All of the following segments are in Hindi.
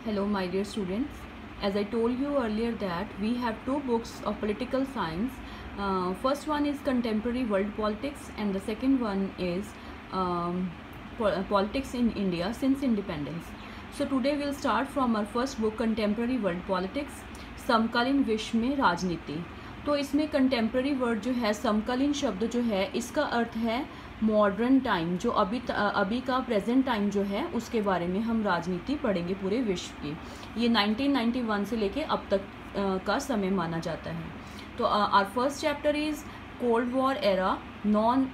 Hello, my dear students. As I told you earlier that we have two books of political science. First one is Contemporary World Politics and the second one is Politics in India since Independence. So today we'll start from our first book Contemporary World Politics, समकालीन विश्व में राजनीति। तो इसमें कंटेम्प्रेरी वर्ड जो है, समकालीन शब्द जो है, इसका अर्थ है मॉडर्न टाइम, जो अभी का प्रेजेंट टाइम जो है उसके बारे में हम राजनीति पढ़ेंगे पूरे विश्व की। ये 1991 से लेके अब तक का समय माना जाता है। तो our first chapter is cold war era non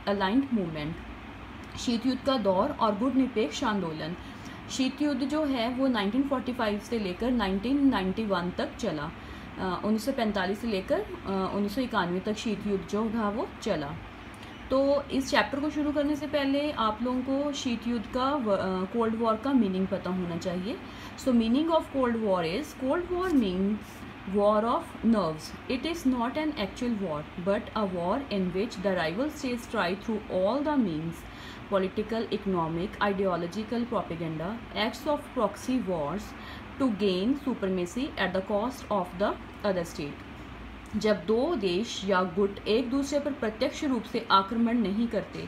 aligned movement, शीत युद्ध का दौर और गुटनिरपेक्ष आंदोलन। शीत युद्ध जो है वो 1945 से लेकर 1991 तक चला। 1945 से लेकर 1991 तक शीत युद्ध जो था वो चला। तो इस चैप्टर को शुरू करने से पहले आप लोगों को शीत युद्ध का कोल्ड वॉर का मीनिंग पता होना चाहिए। सो meaning of cold war is, cold war means war of nerves. It is not an actual war, but a war in which the rival states try through all the means, political, economic, ideological propaganda, acts of proxy wars to gain supremacy at the cost of the other state. जब दो देश या गुट एक दूसरे पर प्रत्यक्ष रूप से आक्रमण नहीं करते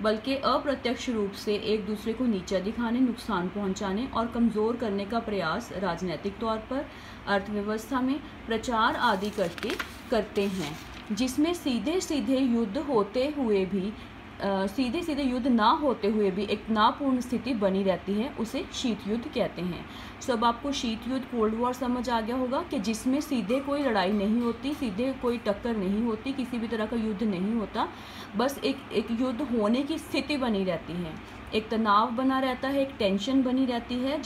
बल्कि अप्रत्यक्ष रूप से एक दूसरे को नीचा दिखाने, नुकसान पहुंचाने और कमज़ोर करने का प्रयास राजनीतिक तौर पर, अर्थव्यवस्था में प्रचार आदि करते हैं, जिसमें सीधे सीधे युद्ध ना होते हुए भी एक नापूर्ण स्थिति बनी रहती है, उसे शीत युद्ध कहते हैं। सो अब आपको शीत युद्ध, कोल्ड वॉर समझ आ गया होगा कि जिसमें सीधे कोई लड़ाई नहीं होती, सीधे कोई टक्कर नहीं होती, किसी भी तरह का युद्ध नहीं होता, बस एक युद्ध होने की स्थिति बनी रहती है, एक तनाव बना रहता है, एक टेंशन बनी रहती है।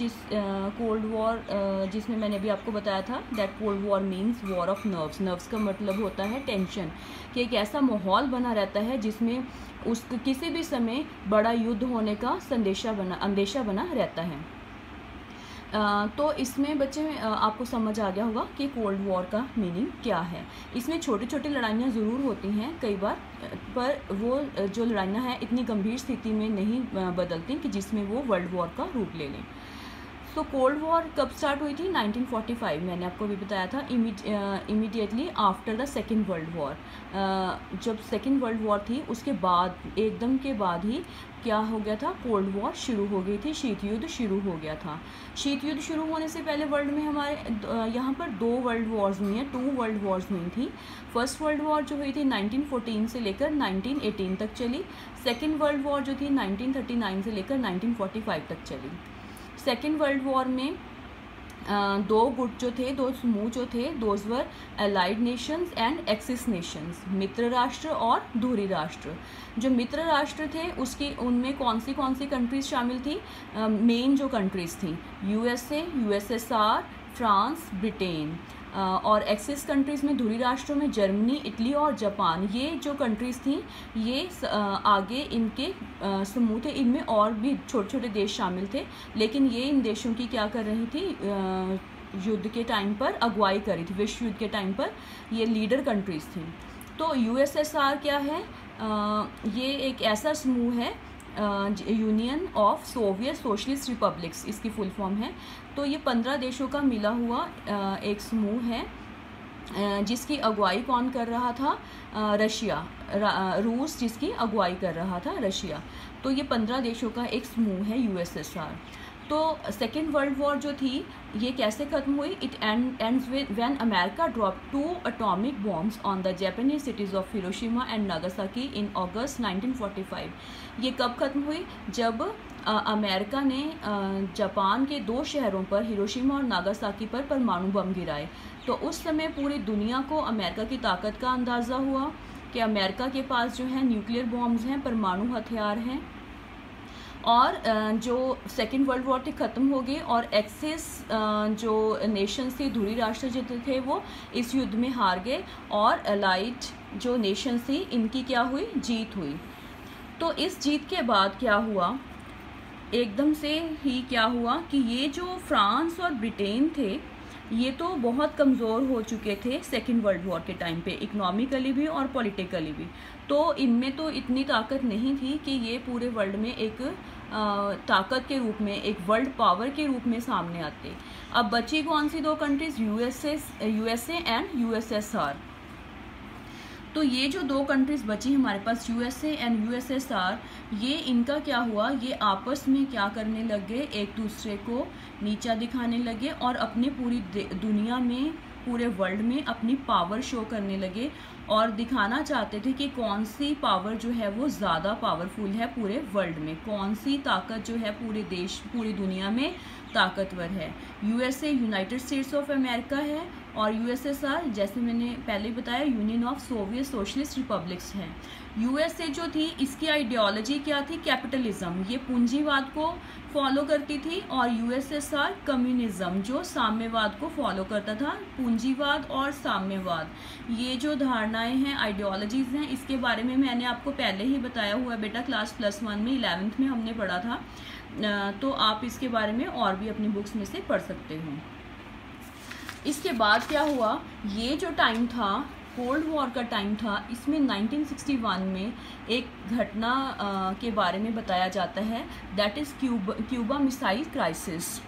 कोल्ड वॉर जिसमें मैंने अभी आपको बताया था that cold war means war of nerves. Nerves का मतलब होता है टेंशन, कि एक ऐसा माहौल बना रहता है जिसमें किसी भी समय बड़ा युद्ध होने का अंदेशा बना रहता है। तो इसमें बच्चे आपको समझ आ गया होगा कि कोल्ड वॉर का मीनिंग क्या है। इसमें छोटी छोटी लड़ाइयाँ ज़रूर होती हैं कई बार, पर वो जो लड़ाइयाँ हैं इतनी गंभीर स्थिति में नहीं बदलती कि जिसमें वो वर्ल्ड वॉर का रूप ले लें। तो कोल्ड वॉर कब स्टार्ट हुई थी? 1945, मैंने आपको भी बताया था, immediately after the second world war. जब सेकेंड वर्ल्ड वॉर थी उसके बाद, एकदम के बाद ही क्या हो गया था, कोल्ड वॉर शुरू हो गई थी, शीत युद्ध शुरू हो गया था। शीत युद्ध शुरू होने से पहले वर्ल्ड में हमारे यहाँ पर दो वर्ल्ड वॉर्स हुई हैं, 2 वर्ल्ड वॉर्स हुई थी। फर्स्ट वर्ल्ड वॉर जो हुई थी 1914 से लेकर 1918 तक चली। सेकेंड वर्ल्ड वॉर जो थी 1939 से लेकर 1945 तक चली। सेकेंड वर्ल्ड वॉर में दो गुट जो थे, दो समूह जो थे, those were allied nations and axis nations, मित्र राष्ट्र और धुरी राष्ट्र। जो मित्र राष्ट्र थे उनमें कौन सी कंट्रीज शामिल थी? मेन जो कंट्रीज थी USA, USSR, फ्रांस, ब्रिटेन। और एक्सिस कंट्रीज़ में, धुरी राष्ट्रों में जर्मनी, इटली और जापान, ये जो कंट्रीज़ थी ये आगे इनके समूह थे, इनमें और भी छोटे छोटे देश शामिल थे, लेकिन ये इन देशों की क्या कर रही थी, युद्ध के टाइम पर अगुवाई कर रही थी, विश्व युद्ध के टाइम पर ये लीडर कंट्रीज़ थी। तो USSR क्या है? ये एक ऐसा समूह है, union of Soviet socialist republics इसकी फुल फॉर्म है। तो ये 15 देशों का मिला हुआ एक समूह है, जिसकी अगुवाई कौन कर रहा था? रशिया, रूस जिसकी अगुवाई कर रहा था, रशिया। तो ये 15 देशों का एक समूह है USSR। तो सेकेंड वर्ल्ड वॉर जो थी ये कैसे ख़त्म हुई? It ends with when America drop 2 atomic bombs on the Japanese cities of Hiroshima and Nagasaki in August 1945। ये कब ख़त्म हुई? जब अमेरिका ने जापान के 2 शहरों पर, हिरोशिमा और नागासाकी पर परमाणु बम गिराए। तो उस समय पूरी दुनिया को अमेरिका की ताकत का अंदाज़ा हुआ कि अमेरिका के पास जो है न्यूक्लियर बॉम्ब्स हैं, परमाणु हथियार हैं। और जो सेकेंड वर्ल्ड वॉर थी ख़त्म हो गई और एक्सिस जो नेशंस थी, धुरी राष्ट्र जो थे, वो इस युद्ध में हार गए और अलाइड जो नेशंस थी इनकी क्या हुई? जीत हुई। तो इस जीत के बाद क्या हुआ, एकदम से ही क्या हुआ कि ये जो फ्रांस और ब्रिटेन थे ये तो बहुत कमज़ोर हो चुके थे सेकेंड वर्ल्ड वॉर के टाइम पे, इकोनॉमिकली भी और पॉलिटिकली भी। तो इनमें तो इतनी ताकत नहीं थी कि ये पूरे वर्ल्ड में एक ताकत के रूप में, एक वर्ल्ड पावर के रूप में सामने आते। अब बची कौन सी दो कंट्रीज, यूएसए एंड यूएसएसआर। तो ये जो दो कंट्रीज़ बची हमारे पास, यूएसए एंड यूएसएसआर, ये इनका क्या हुआ, ये आपस में क्या करने लगे, एक दूसरे को नीचा दिखाने लगे और अपने पूरी दुनिया में, पूरे वर्ल्ड में अपनी पावर शो करने लगे और दिखाना चाहते थे कि कौन सी पावर जो है वो ज़्यादा पावरफुल है पूरे वर्ल्ड में, कौन सी ताकत जो है पूरे देश, पूरी दुनिया में ताकतवर है। USA United states of America है और यूएसएसआर जैसे मैंने पहले बताया union of Soviet socialist republics है। यूएसए जो थी इसकी आइडियोलॉजी क्या थी, कैपिटलिज्म, ये पूंजीवाद को फॉलो करती थी, और यूएसएसआर कम्युनिज्म जो साम्यवाद को फॉलो करता था। पूंजीवाद और साम्यवाद, ये जो धारणाएं हैं, आइडियोलॉजीज़ हैं, इसके बारे में मैंने आपको पहले ही बताया हुआ है बेटा, क्लास +1 में 11th में हमने पढ़ा था, तो आप इसके बारे में और भी अपनी बुक्स में से पढ़ सकते हो। इसके बाद क्या हुआ, ये जो टाइम था कोल्ड वॉर का टाइम था, इसमें 1961 में एक घटना के बारे में बताया जाता है, that is Cuba missile crisis,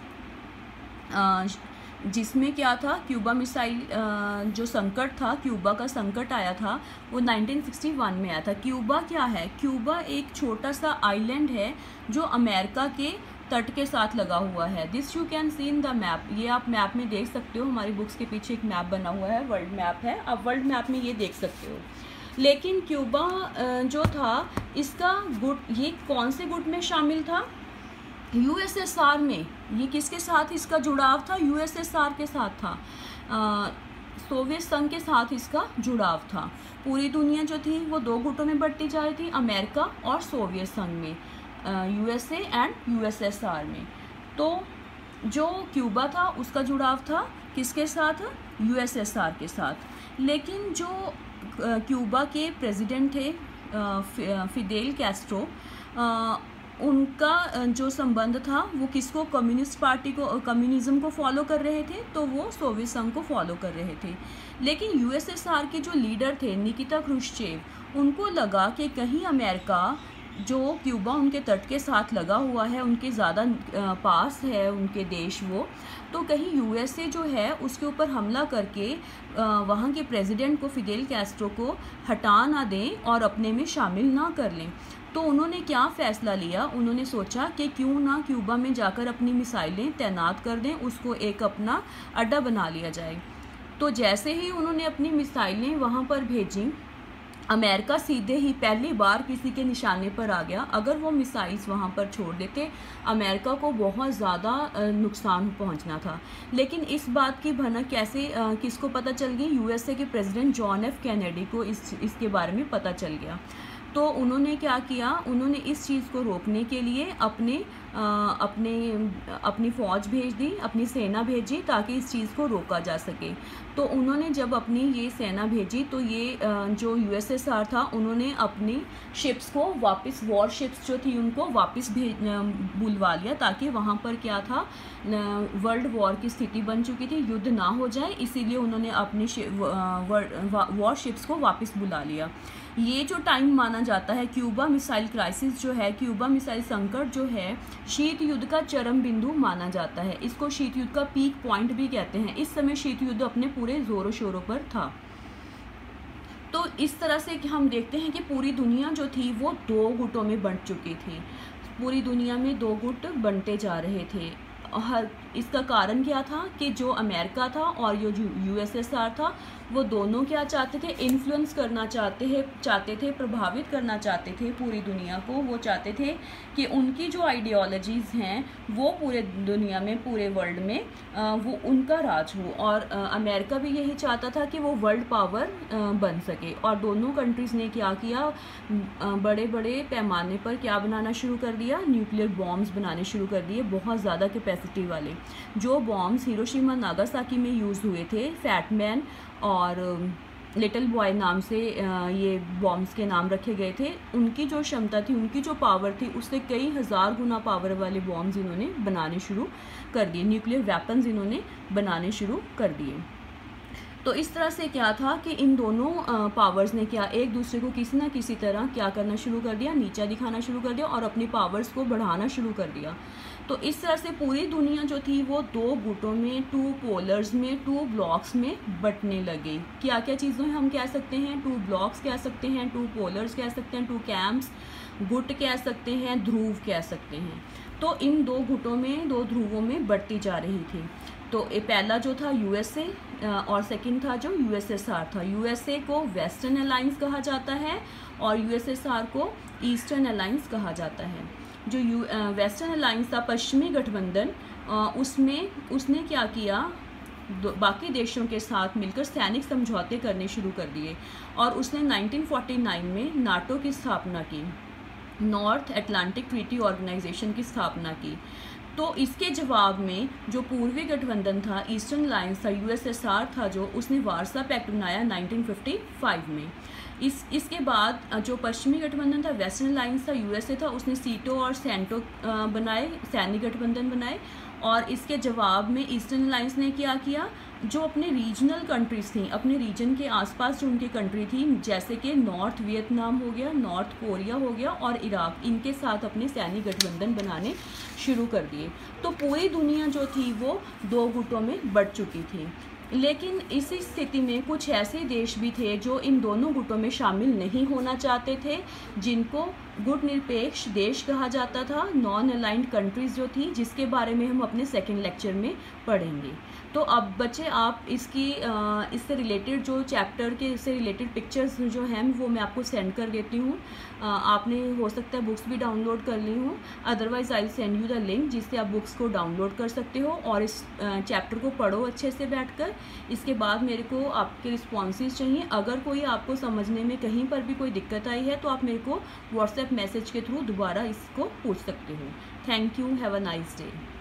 जिसमें क्या था, क्यूबा मिसाइल जो संकट था, क्यूबा का संकट आया था, वो 1961 में आया था। क्यूबा क्या है, क्यूबा एक छोटा सा आइलैंड है जो अमेरिका के तट के साथ लगा हुआ है। This you can see in the map, ये आप मैप में देख सकते हो, हमारी बुक्स के पीछे एक मैप बना हुआ है, वर्ल्ड मैप है, आप वर्ल्ड मैप में ये देख सकते हो। लेकिन क्यूबा जो था इसका गुट, ये कौन से गुट में शामिल था, यूएसएसआर में। ये किसके साथ इसका जुड़ाव था, यूएसएसआर के साथ था, सोवियत संघ के साथ इसका जुड़ाव था। पूरी दुनिया जो थी वो दो गुटों में बढ़ती जा रही थी, अमेरिका और सोवियत संघ में, यूएसए एंड यूएसएसआर में। तो जो क्यूबा था उसका जुड़ाव था किसके साथ, यूएसएसआर के साथ। लेकिन जो क्यूबा के प्रेसिडेंट थे फिदेल कैस्ट्रो, उनका जो संबंध था वो किसको, कम्युनिस्ट पार्टी को, कम्युनिज्म को फॉलो कर रहे थे, तो वो सोवियत संघ को फॉलो कर रहे थे। लेकिन यूएसएसआर के जो लीडर थे निकिता क्रुश्चेव, उनको लगा कि कहीं अमेरिका जो क्यूबा उनके तट के साथ लगा हुआ है, उनके ज़्यादा पास है उनके देश वो, तो कहीं यूएसए जो है उसके ऊपर हमला करके वहाँ के प्रेसिडेंट को, फिदेल कैस्ट्रो को हटा ना दें और अपने में शामिल ना कर लें। तो उन्होंने क्या फ़ैसला लिया, उन्होंने सोचा कि क्यों ना क्यूबा में जाकर अपनी मिसाइलें तैनात कर दें, उसको एक अपना अड्डा बना लिया जाए। तो जैसे ही उन्होंने अपनी मिसाइलें वहाँ पर भेजीं, अमेरिका सीधे ही पहली बार किसी के निशाने पर आ गया। अगर वो मिसाइल्स वहाँ पर छोड़ देते, अमेरिका को बहुत ज़्यादा नुकसान पहुँचना था। लेकिन इस बात की भनक कैसे किसको पता चल गई, यूएसए के प्रेसिडेंट जॉन एफ कैनेडी को इसके बारे में पता चल गया। तो उन्होंने क्या किया, उन्होंने इस चीज़ को रोकने के लिए अपनी फ़ौज भेज दी, अपनी सेना भेजी ताकि इस चीज़ को रोका जा सके। तो उन्होंने जब अपनी ये सेना भेजी तो ये जो यूएसएसआर था उन्होंने अपनी शिप्स को वापस, वॉर शिप्स जो थी उनको वापस बुलवा लिया, ताकि वहाँ पर क्या था, वर्ल्ड वॉर की स्थिति बन चुकी थी, युद्ध ना हो जाए, इसीलिए उन्होंने अपनी वॉर शिप्स को वापस बुला लिया। ये जो टाइम माना जाता है क्यूबा मिसाइल क्राइसिस जो है, क्यूबा मिसाइल संकट जो है, शीत युद्ध का चरम बिंदु माना जाता है। इसको शीत युद्ध का पीक पॉइंट भी कहते हैं। इस समय शीत युद्ध अपने पूरे जोरों शोरों पर था। तो इस तरह से हम देखते हैं कि पूरी दुनिया जो थी वो दो गुटों में बंट चुकी थी। पूरी दुनिया में दो गुट बनते जा रहे थे। इसका कारण क्या था कि जो अमेरिका था और जो यूएसएसआर था वो दोनों क्या चाहते थे, इन्फ्लुएंस करना चाहते थे, प्रभावित करना चाहते थे पूरी दुनिया को। वो चाहते थे कि उनकी जो आइडियोलॉजीज़ हैं वो पूरे दुनिया में, पूरे वर्ल्ड में वो उनका राज हो। और अमेरिका भी यही चाहता था कि वो वर्ल्ड पावर बन सके। और दोनों कंट्रीज़ ने क्या किया, बड़े बड़े पैमाने पर क्या बनाना शुरू कर दिया, न्यूक्लियर बॉम्ब्स बनाने शुरू कर दिए, बहुत ज़्यादा कैपेसिटी वाले। जो बॉम्ब्स हिरोशिमा नागासाकी में यूज़ हुए थे, फैटमैन और लिटिल बॉय नाम से ये बॉम्ब्स के नाम रखे गए थे, उनकी जो क्षमता थी, उनकी जो पावर थी, उससे कई हज़ार गुना पावर वाले बॉम्ब्स इन्होंने बनाने शुरू कर दिए, न्यूक्लियर वेपन्स इन्होंने बनाने शुरू कर दिए। तो इस तरह से क्या था कि इन दोनों पावर्स ने क्या एक दूसरे को किसी ना किसी तरह क्या करना शुरू कर दिया, नीचा दिखाना शुरू कर दिया और अपनी पावर्स को बढ़ाना शुरू कर दिया। तो इस तरह से पूरी दुनिया जो थी वो दो गुटों में, टू पोलर्स में, टू ब्लॉक्स में बंटने लगे। क्या क्या चीज़ों हम कह सकते हैं, टू ब्लॉक्स कह सकते हैं, टू पोलर्स कह सकते हैं, टू कैंप्स, गुट कह सकते हैं, ध्रुव कह सकते हैं। तो इन दो गुटों में, दो ध्रुवों में बढ़ती जा रही थी। तो ये पहला जो था यूएसए और सेकंड था जो यूएसएसआर था। यूएसए को वेस्टर्न अलायंस कहा जाता है और यूएसएसआर को ईस्टर्न अलायंस कहा जाता है। जो वेस्टर्न अलायंस था, पश्चिमी गठबंधन, उसमें उसने क्या किया, बाकी देशों के साथ मिलकर सैनिक समझौते करने शुरू कर दिए और उसने 1949 में नाटो की स्थापना की, नॉर्थ अटलांटिक ट्रीटी ऑर्गेनाइजेशन की स्थापना की। तो इसके जवाब में जो पूर्वी गठबंधन था, ईस्टर्न अलायंस था, यूएसएसआर था, जो उसने वारसा पैक्ट बनाया 1955 में। इसके बाद जो पश्चिमी गठबंधन था, वेस्टर्न अलायंस था, यूएसए था, उसने सीटो और सेंटो बनाए, सैनिक गठबंधन बनाए। और इसके जवाब में ईस्टर्न अलायंस ने क्या किया, जो अपने रीजनल कंट्रीज थी, अपने रीजन के आसपास जो उनकी कंट्री थी, जैसे कि नॉर्थ वियतनाम हो गया, नॉर्थ कोरिया हो गया और इराक, इनके साथ अपने सैनिक गठबंधन बनाने शुरू कर दिए। तो पूरी दुनिया जो थी वो दो गुटों में बढ़ चुकी थी। लेकिन इसी स्थिति में कुछ ऐसे देश भी थे जो इन दोनों गुटों में शामिल नहीं होना चाहते थे, जिनको गुट निरपेक्ष देश कहा जाता था, नॉन अलाइंड कंट्रीज जो थी, जिसके बारे में हम अपने सेकंड लेक्चर में पढ़ेंगे। तो अब बच्चे आप इससे रिलेटेड जो चैप्टर के से रिलेटेड पिक्चर्स जो हैं वो मैं आपको सेंड कर देती हूँ। आपने हो सकता है बुक्स भी डाउनलोड कर ली हूँ, otherwise I send you the link जिससे आप बुक्स को डाउनलोड कर सकते हो और इस चैप्टर को पढ़ो अच्छे से बैठकर। इसके बाद मेरे को आपके रिस्पॉन्सेज चाहिए। अगर कोई आपको समझने में कहीं पर भी कोई दिक्कत आई है तो आप मेरे को व्हाट्सएप मैसेज के थ्रू दोबारा इसको पूछ सकते हो। Thank you, have a nice day.